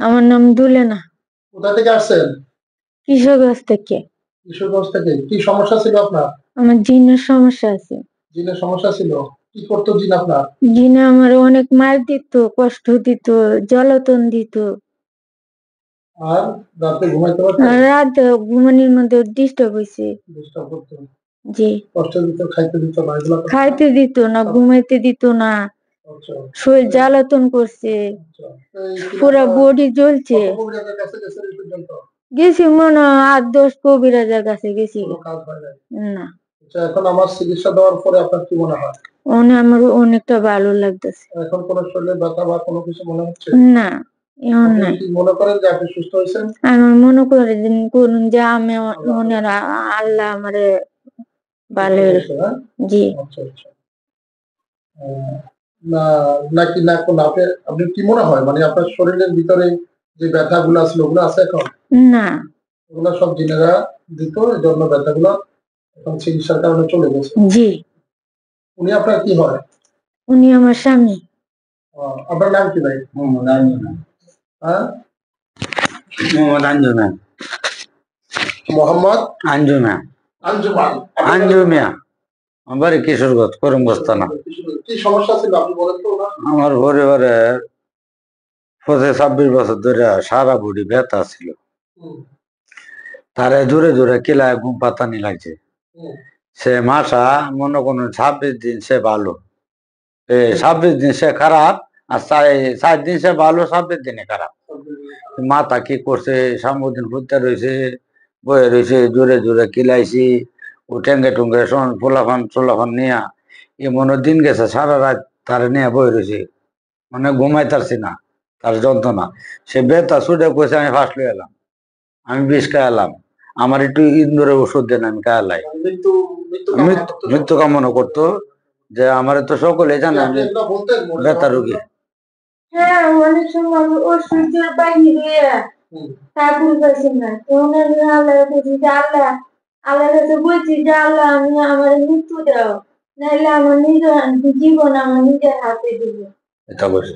আমার নাম দুলেনা। কোথা থেকে আসছেন? কিশোরগঞ্জ থেকে। কিশোরগঞ্জ থেকে। কি সমস্যা ছিল আপনার? আমার জিনের সমস্যা আছে। জিনের সমস্যা ছিল? কি করতো জিন আপনার? জিনে আমার অনেক মার দিত, কষ্ট দিত, জ্বালাতন দিত। আর রাতে ঘুমাইতে পারতেন? রাতে ঘুমানোর মধ্যে ডিস্টার্ব হয়েছে। ডিস্টার্ব করতো? জি। কষ্ট দিত, খাইতে দিত না? এগুলা করতো না? খাইতে দিত না, ঘুমাইতে দিত না, আচ্ছা। শরীর জ্বালাতন করছে, আচ্ছা। এই পুরা বডি জ্বলছে। কত কবিরাজের কাছে গেছেন এই পর্যন্ত? গেছি মনে হয় 8-10 কবিরাজের কাছে গেছি। কোনো কাজ হয় নাই? না। আচ্ছা, এখন আমার চিকিৎসা দেওয়ার পরে আপনার কি মনে হয়? আমার অনেকটা ভালো লাগতেছে। এখন কোনো শরীরে ব্যথা বা কোনো কিছু মনে হচ্ছে? না, এখন আপনি নাই। কি মনে করেন যে আপনি সুস্থ হয়েছেন? আমি মনে করি করুন যে আমি মনের আল্লাহ আমারে ভালো। হ্যাঁ? জি। আচ্ছা আচ্ছা। না, নাকি না কোন আপনি কি মনে হয় মানে আপনার শরীরের ভিতরে যে ব্যথাগুলো ছিল ওগুলো আছে এখন? না। ওগুলো সব জিনেরা দিত, এই জন্য ব্যথাগুলো এখন চিকিৎসার কারণে চলে গেছে। জি। উনি আপনার কি হয়? উনি আমার স্বামী। আপনার নাম কি ভাই? মোহাম্মদ আঞ্জুমান। হ্যাঁ, মোহাম্মদ আঞ্জুমান। মোহাম্মদ আঞ্জুমান। আঞ্জুমান। আঞ্জু মিয়া। আমার বাড়ি কিশোরগঞ্জ, করিমগঞ্জ থানা। কি সমস্যা ছিল আপনি বলেন তো? আমার পরিবারের 25-26 বছর ধরে সারা বডি ব্যথা ছিল। তারে জোরে জোরে কিলায় ঘুম পাতানি লাগছে। সে মাসা মনে করুন 26 দিন সে ভালো, 26 দিন সে খারাপ, আর 4 দিন সে ভালো, 26 দিনে খারাপ। মাথা কি করছে, সামুদিন ফুটতে রয়েছে, বয়ে রয়েছে, জোরে জোরে কিলাইছি, ও টেঙ্গে টুঙ্গে ফোলাফান নিয়া এমন দিন গেছে সারা রাত তারা নিয়ে বয়ে রয়েছে, মানে ঘুমাইতারছি না, তার যন্ত্রণা। সে বেতা ছুটে কইছে আমি ফার্স্ট লয়ে এলাম, আমি বিষ খাইলাম, আমার একটু ইন্দুরের ওষুধ দেন, আমি খাইলাই। মৃত্যু কামনা করতো যে আমার তো সকলে জানে আমি বেতা রোগী। হ্যাঁ, অনেক সময় আমি ওষুধের বাইরে তারপর পাইছি না। আল্লাহ বলছি যে আল্লাহ কাছে বলছি যে আল্লাহ আমি আমার মৃত্যু দাও, নাহলে আমার নিজের জীবন আমার নিজের হাতে দিব। এটা বলছে।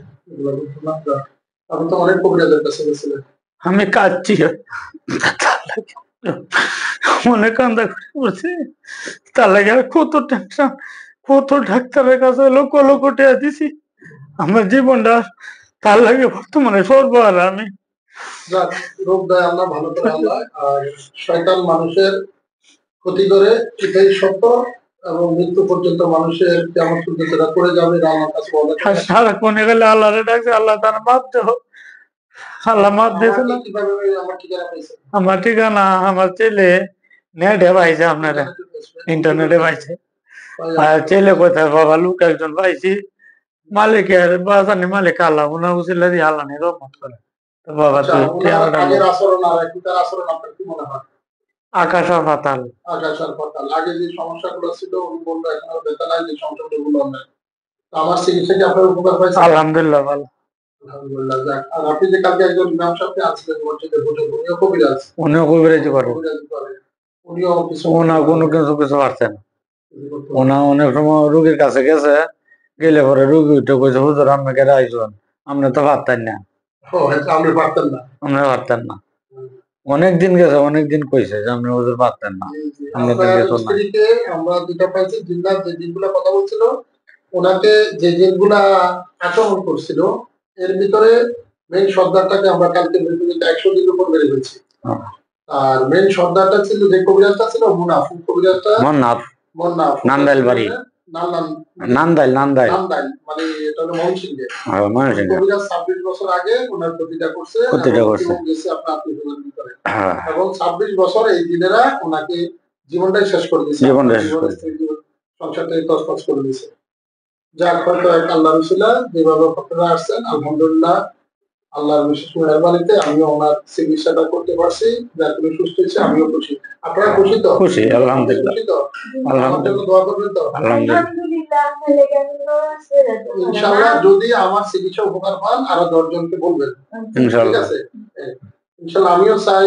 আপনি তো অনেক কবিরাজের কাছে গেছিলেন। আমি কাঁদছি, মনে কান্দা করে পড়ছে, তার লাগে কত টেনশন, কত ডাক্তারের কাছে লক্ষ লক্ষ টাকা দিছি, আমার জীবনটা তার লাগে বর্তমানে সর্বহারা। আমি রোগ দেয় আল্লাহ, ভালো করে আল্লাহ, আর শয়তান মানুষের ক্ষতি করে, এটাই সত্য। এবং মৃত্যু পর্যন্ত মানুষের কেমন পর্যন্ত করে যাবে আল্লাহর কাছে বলে। সারাক্ষণে গেলে আল্লাহরে ডাকছে, আল্লাহ তার মাপ দেহ, আল্লাহ মাপ দিয়েছে না। আমার ঠিকানা আমার ছেলে নেটে পাইছে, আপনারা ইন্টারনেটে পাইছে। আর ছেলে কোথায় বাবা লোক একজন পাইছি, মালিকের বাসানি মালিক আল্লাহ, উনা উচিল্লা দিয়ে আল্লাহ নিয়ে রহমত করে। তো বাবা তুই আগের আচরণ আর এখনকার আচরণ আপনার কি মনে হয়? আকাশ আর পাতাল। আকাশ আর পাতাল। আগে যে সমস্যাগুলো ছিল উনি বললো এখন আর ব্যথা নাই, যে সমস্যাগুলো নাই। আমার চিকিৎসা কি আপনার উপকার পাইছে? আলহামদুলিল্লাহ ভালো। আলহামদুলিল্লাহ, যাক। আর আপনি যে কালকে একজন ইমাম সাহেবকে আনছিলেন মসজিদে বসে, উনিও কবিরাজ? উনিও কবিরাজি করে। উনিও কিছু ওনা কোনো কিছু কিছু পারছেন, ওনা অনেক সময় রোগীর কাছে গেছে, গেলে পরে রোগী উঠে কইছে হুজুর আপনি কেটে আইসুন, আপনি তো পারতেন না। আপনি পারতেন না? আপনি পারতেন না। অনেকদিন গেছে, অনেকদিন কইছে যে আপনি হুজুর পারতেন না, আমরা তো কিছু না। আমরা দুটা পাইছি, জিন্নাত যে জিনগুলা কথা বলছিল, ওনাকে যে জিনগুলা আক্রমণ করছিল, এর ভিতরে মেইন সর্দারটাকে আমরা কালকে 100 দিন উপর মেরে ফেলছি। আর মেইন সর্দারটা ছিল, যে কবিরাজটা ছিল মুনাফ, কবিরাজটা মন্নাফ নান্দাইল বাড়ি, নান্দাইল মানে এটা হলো ময়মনসিংহে। কবিরাজ 26 বছর আগে ওনার ক্ষতিটা করছে আপনার আত্মীয়স্বজনের ভিতরে, এবং 26 বছর এই দিনেরা ওনাকে জীবনটাই শেষ করে দিয়েছে, সংসারটাই তছনছ করে দিয়েছে। যাক, হয়তো এক আল্লাহর উসিলা যেভাবে আপনারা আসছেন, আলহামদুলিল্লাহ আল্লাহর বিশেষ মেহেরবানিতে আমিও ওনার চিকিৎসাটা করতে পারছি, যার করে সুস্থ হয়েছে, আমিও খুশি। আপনারা খুশি তো? খুশি, আলহামদুলিল্লাহ। খুশি তো? আলহামদুলিল্লাহ, দোয়া করবেন তো? আলহামদুলিল্লাহ। ইনশাআল্লাহ যদি আমার চিকিৎসা উপকার পান আরো 10 জনকে বলবেন, ঠিক আছে? ইনশাআল্লাহ আমিও চাই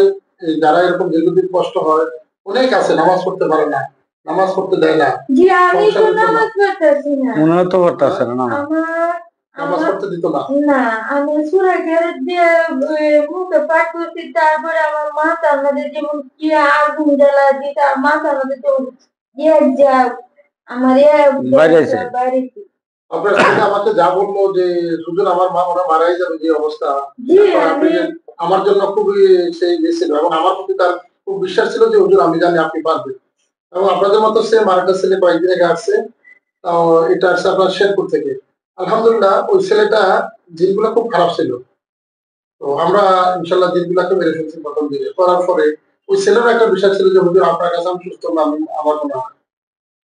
যারা এরকম দীর্ঘদিন কষ্ট হয়, অনেক আছে নামাজ পড়তে পারে না, নামাজ পড়তে দেয় না। জি, আমি তো নামাজ পড়তেছি না। মনে তো পড়তেছে না। নামাজ পড়তে দিত না? না, আমি সূরা কেরাত দিয়ে মুখে পাঠ করছি, তারপরে আমার মাথার মধ্যে যেমন কি আগুন জ্বালা দিত, মাথার মধ্যে যেমন ইয়ে যা আমার বাইরেছে। বাইরেছে। আপনার ছেলে আমাকে যা বললো যে হুজুর আমার মা ওরা মারাই যাবে যে অবস্থা, জি, এখন আপনি আমি আমার জন্য খুবই সেই ইয়ে ছিল এবং আমার প্রতি তার খুব বিশ্বাস ছিল যে হুজুর আমি জানি আপনি পারবেন। এবং আপনাদের মতো সেম আরেকটা ছেলে কয়েকদিন আগে আসছে, তাও এটা আসছে আপনার শেরপুর থেকে। আলহামদুলিল্লাহ ওই ছেলেটা জিনগুলো খুব খারাপ ছিল, তো আমরা ইনশাল্লাহ জিনগুলাকে মেরে ফেলছি প্রথম দিকে। করার পরে ওই ছেলেরও একটা বিশ্বাস ছিল যে হুজুর আপনার কাছে আমি সুস্থ না, আমি আমার মনে হয়।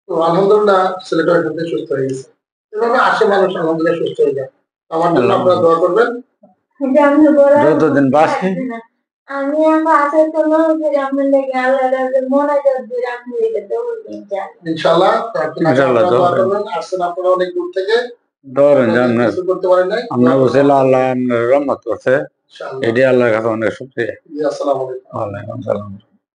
তো আলহামদুলিল্লাহ ছেলেটা এখান থেকে সুস্থ হয়ে গেছে। এভাবে আসে মানুষ আলহামদুলিল্লাহ সুস্থ হয়ে যায়। আমার জন্য আপনারা দোয়া করবেন। জানতে বলার যতদিন বাঁচি আমি আমার আশা তো নয় যে আপনার লেগে আল্লাহ মনে যাবে আপনি লেগে দৌড় ইনশাআল্লাহ প্রার্থনা করে ইনশাআল্লাহ আপনারা দোয়া দোয়া করবেন। আসছেন আপনারা অনেক দূর থেকে, ধরেন যে আপনাদের আপনার কিছু করতে পারেন নাই, আপনার দোয়া উচিলা করবেন। আল্লাহ আপনার রহমত করছে, ইনশাআল্লাহ। এটি আল্লাহর কাছে অনেক শুকরিয়া। জি, আসসালামু আলাইকুম। ওয়ালাইকুম সালাম।